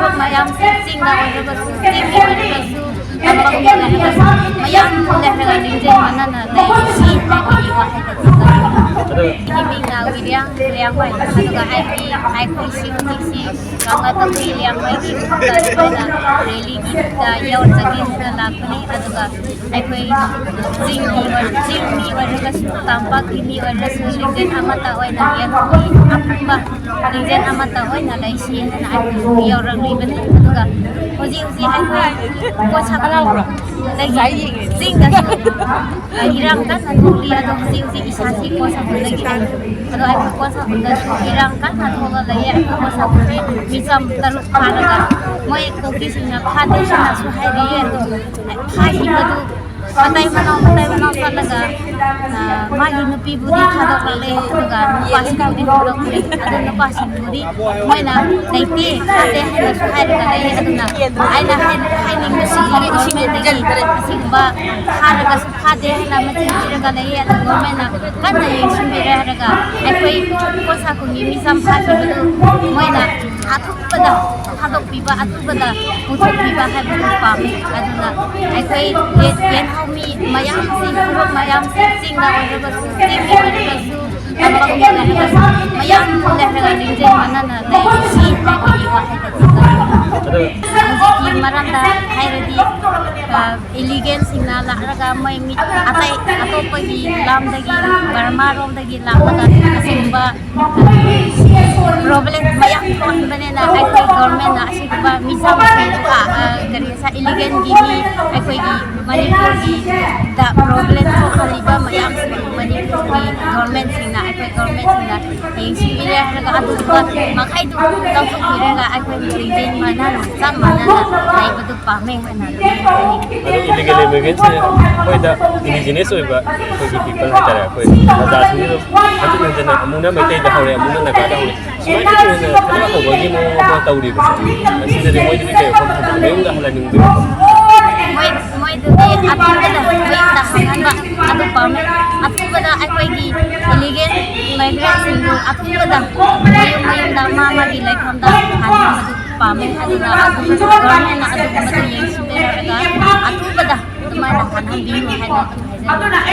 ꯐꯨꯔꯨꯞ ꯃꯌꯥꯝꯁꯤꯡꯅ ꯑꯣꯏꯔꯒꯁꯨ ꯆꯤꯡꯒꯤ ꯑꯣꯏꯔꯒꯁꯨ ꯇꯝꯄꯥꯛꯀꯤ ꯑꯣꯏꯔꯒꯁꯨ ꯃꯌꯥꯝ ꯂꯩꯔꯒ ꯂꯤꯡꯖꯦꯜ ꯃꯥꯟꯅꯅ ꯂꯩꯁꯤ ꯍꯥꯏꯕꯒꯤ ꯋꯥꯍꯩ ꯃꯤꯡꯅ ꯋꯤꯂꯤꯌꯝ ꯑꯗꯨꯒ ꯑꯩꯈꯣꯏꯁꯤ ꯍꯧꯖꯤꯛꯁꯤ ꯀꯪꯂꯥꯇꯣꯝꯕꯤ ꯂꯤꯌꯥꯡꯃꯩꯒꯤ ꯈꯨꯟꯗ ꯑꯩꯈꯣꯏꯅ ꯔꯦꯂꯤꯒꯤꯗ ꯌꯥꯎꯖꯒꯦ ꯍꯥꯏꯅ ꯂꯥꯛꯄꯅꯤ ꯑꯗꯨꯒ ꯑꯩꯈꯣꯏ ꯆꯤꯡ ꯃꯤ ꯑꯣꯏꯔꯒꯁꯨ ꯇꯝꯄꯥꯛꯀꯤ ꯃꯤ ꯑꯣꯏꯔꯒꯁꯨ ꯂꯤꯡꯖꯦꯜ ꯑꯃꯠꯇ ꯑꯣꯏꯅ ꯌꯦꯟꯊꯣꯛꯏ ꯑꯄꯨꯟꯕ ꯂꯤꯡꯖꯦꯜ ꯑꯃꯠꯇ ꯑꯣꯏꯅ ꯂꯩꯁꯤ ꯍꯥꯏꯅ ꯑꯩꯈꯣꯏ ꯌꯧꯔꯛꯂꯤꯕꯅꯤ ꯑꯗꯨꯒ ꯍꯧꯖꯤꯛ ꯑꯩꯈꯣꯏ ꯄꯣꯠꯁꯛꯗꯒꯤ ꯆꯤꯡꯗꯁꯨ ꯏꯔꯥꯡ ꯀꯟꯅ ꯊꯣꯛꯂꯤ ꯑꯗꯣ ꯍꯧꯖꯤꯛ ꯏꯁꯥꯁꯤ ꯄꯣꯠꯁꯛꯗꯒꯤ ꯑꯗꯣ ꯑꯩꯈꯣꯏ ꯄꯣꯠꯁꯛꯗꯁꯨ ꯏꯔꯥꯡ ꯀꯟꯅ ꯊꯣꯛꯂ ꯂꯩꯌꯦ ꯑꯩꯈꯣꯏ ꯄꯣꯠꯁꯛꯗꯤ ꯃꯤꯆꯝ 3 ꯐꯥꯔꯒ ꯃꯣꯏ ꯀꯨꯀꯤꯁꯤꯡꯅ ꯐꯥꯗꯦ ꯍꯥꯏꯅꯁꯨ ꯍꯥꯏꯔꯤꯌꯦ ꯑꯗꯣ ꯐꯥꯈꯤꯕꯗꯨ ꯃꯇꯩ ꯃꯅꯥꯎ ꯆꯠꯂꯒ ꯃꯥꯒꯤ ꯅꯨꯄꯤꯕꯨꯗꯤ ꯊꯥꯗꯣꯛꯂꯛꯂꯦ ꯑꯗꯨꯒ ꯅꯨꯄꯥꯁꯤꯡꯕꯨꯗꯤ ꯊꯥꯗꯣꯛꯂꯦ ꯑꯗꯨ ꯅꯨꯄꯥꯁꯤꯡꯕꯨꯗꯤ ꯃꯣꯏꯅ ꯂꯩꯇꯦ ꯐꯥꯗꯦ ꯍꯥꯏꯅꯁꯨ ꯍꯥꯏꯔꯒ ꯂꯩ ꯑꯗꯨꯅ ꯑꯩꯅ ꯍꯥꯏꯅꯤꯡꯕꯁꯤ ꯒꯣꯔꯃꯦꯟꯇꯒꯤ ꯑꯁꯤꯒꯨꯝꯕ ꯐꯥꯔꯒꯁꯨ ꯐꯥꯗꯦ ꯍꯥꯏꯅ ꯃꯆꯤꯟ ꯊꯤꯔꯒ ꯂꯩꯌꯦ ꯑꯗꯨ ꯒꯣꯔꯃꯦꯟꯅ ꯀꯟꯅ ꯌꯦꯡꯁꯤꯟꯕꯤꯔꯦ ꯍꯥꯏꯔꯒ ꯑꯩꯈꯣꯏ ꯄꯣꯠꯁꯥꯀꯨꯟꯒꯤ ꯃꯤꯆꯝ ꯐꯥꯈꯤꯕꯗꯨ ꯃꯣꯏꯅ ꯑꯊꯨꯕꯗ ꯊꯥꯗꯣꯛꯄꯤꯕ ꯑꯊꯨꯕꯗ ꯄꯨꯊꯣꯛꯄꯤꯕ ꯍꯥꯏꯕꯗꯨ ꯄꯥꯝꯃꯤ ꯑꯗꯨꯅ ꯑꯩꯈꯣꯏ ꯌꯦꯟꯍꯧ ꯃꯤ ꯃꯌꯥꯝꯁꯤ ꯐꯨꯔꯨꯞ ꯃꯌꯥꯝꯁꯤ ꯆꯤꯡꯗ ꯑꯣꯏꯔꯒꯁꯨ ꯆꯤꯡꯒꯤ ꯑꯣꯏꯔꯒꯁꯨ ꯇꯝꯄꯥꯛꯀꯤ ꯑꯣꯏꯔꯒꯁꯨ ꯃꯌꯥꯝ ꯂꯩꯔꯒ ꯂꯤꯡꯖꯦꯜ ꯃꯥꯟꯅꯅ ꯂꯩꯁꯤ ꯍꯥꯏꯕꯒꯤ ꯋꯥꯍꯩꯗ ꯍꯧꯖꯤꯛꯀꯤ ꯃꯔꯝꯗ ꯍꯥꯏꯔꯗꯤ ꯏꯂꯤꯒꯦꯟꯁꯤꯡꯅ ꯂꯥꯛꯂꯒ ꯃꯣꯏ ꯃꯤ ꯑꯇꯣꯞꯄꯒꯤ ꯂꯝꯗꯒꯤ ꯕꯔꯃꯥꯔꯣꯝꯗꯒꯤ ꯂꯥꯛꯂꯒ ꯑꯁꯤꯒꯨꯝꯕ ꯄ꯭ꯔꯣꯕ꯭ꯂꯦꯝ ꯃꯌꯥꯝ ꯊꯣꯛꯍꯟꯕꯅꯤꯅ ꯑꯩꯈꯣꯏ ꯒꯣꯔꯃꯦꯟꯅ ꯑꯁꯤꯒꯨꯝꯕ ꯃꯤꯆꯝꯁꯤꯡꯕꯨ ꯏꯂꯤꯒꯦꯟꯒꯤ ꯃꯤ ꯑꯩꯈꯣꯏꯒꯤ ꯃꯅꯤꯄꯨꯔꯒꯤꯗ ꯄ꯭ꯔꯣꯕ꯭ꯂꯦꯝ ꯊꯣꯛꯍꯜꯂꯤꯕ ꯃꯌꯥꯝꯁꯤꯡꯕꯨ ꯃꯅꯤꯄꯨꯔꯒꯤ ꯒꯣꯔꯃꯦꯟꯁꯤꯡꯅ ꯑꯩꯈꯣꯏ ꯒꯣꯔꯃꯦꯟꯁꯤꯡꯅ ꯌꯦꯡꯁꯤꯟꯕꯤꯔꯦ ꯍꯥꯏꯔꯒ ꯑꯗꯨꯒꯨꯝꯕ ꯃꯈꯩꯗꯨ ꯂꯧꯊꯣꯛꯄꯤꯔꯒ ꯑꯩꯈꯣꯏ ꯂꯤꯡꯖꯦꯜ ꯃꯥꯟꯅꯅ ꯆꯞ ꯃꯥꯟꯅꯅ ꯂꯩꯕꯗꯨ ꯄꯥꯝꯃꯦ ꯍꯥꯏꯅ ꯑꯗꯨꯃꯥꯏꯅ ꯍꯥꯏꯅꯤꯡꯉꯤ ꯑꯗꯣ ꯏꯂꯤꯒꯦꯜ ꯏꯃꯤꯒ꯭ꯔꯦꯟꯁꯦ ꯑꯩꯈꯣꯏꯗ ꯏꯟꯗꯤꯖꯤꯅꯁ ꯑꯣꯏꯕ ꯑꯩꯈꯣꯏꯒꯤ ꯄꯤꯄꯜ ꯍꯥꯏꯇꯥꯔꯦ ꯑꯩꯈꯣꯏ ꯄ꯭ꯔꯖꯥꯁꯤꯡꯁꯤ ꯑꯗꯨꯝ ꯍꯟꯖꯤꯟ ꯍꯟꯖꯤꯟꯅ ꯑꯃꯨꯛꯅ ꯃꯩꯇꯩꯗ ꯍꯧꯔꯦ ꯑꯃꯨꯛꯅ ꯅꯥꯒꯥꯗ ꯍꯧꯔꯦ ꯁꯨꯃꯥꯏꯅ ꯑꯣꯏꯅ ꯈꯠꯅ ꯍꯧꯕꯒꯤ ꯃꯑꯣꯡ ꯑꯃ ꯇꯧꯔꯤꯕꯁꯦ ꯁꯤꯗꯗꯤ ꯃꯣꯏꯗꯗꯤ ꯀꯩ ꯋꯥꯐꯝ ꯊꯝꯕꯤꯒꯦ ꯃꯌꯨꯝꯗ ꯍꯜꯍꯟꯅꯤꯡꯕꯒꯤ ꯋꯥꯐꯝ ꯃꯣꯏꯗꯨꯗꯤ ꯑꯊꯨꯕꯗ ꯃꯌꯨꯝꯗ ꯍꯟꯍꯟꯕ ꯑꯗꯨ ꯄꯥꯝꯃꯦ ꯑꯊꯨꯕꯗ ꯑꯩꯈꯣꯏꯒꯤ ꯏꯂꯤꯒꯦꯜ ꯏꯃꯥꯏꯒ꯭ꯔꯦꯟꯁꯤꯡꯕꯨ ꯑꯊꯨꯕꯗ ꯃꯌꯨꯝꯗ ꯃꯥꯒꯤ ꯂꯩꯐꯝꯗ ꯍꯟꯍꯟꯕꯗꯨ ꯄꯥꯝꯃꯦ ꯑꯗꯨꯅ ꯒꯣꯔꯃꯦꯟꯅ ꯑꯗꯨꯒꯨꯝꯕꯗꯨ ꯌꯦꯡꯁꯤꯟꯕꯤꯔꯒ ꯑꯊꯨꯕꯗ ꯑꯗꯨꯃꯥꯏꯅ ꯍꯟꯍꯟꯕꯤꯌꯨ ꯍꯥꯏꯅ ꯑꯗꯨꯝ ꯍꯥꯏꯖꯅꯤꯡꯉꯤ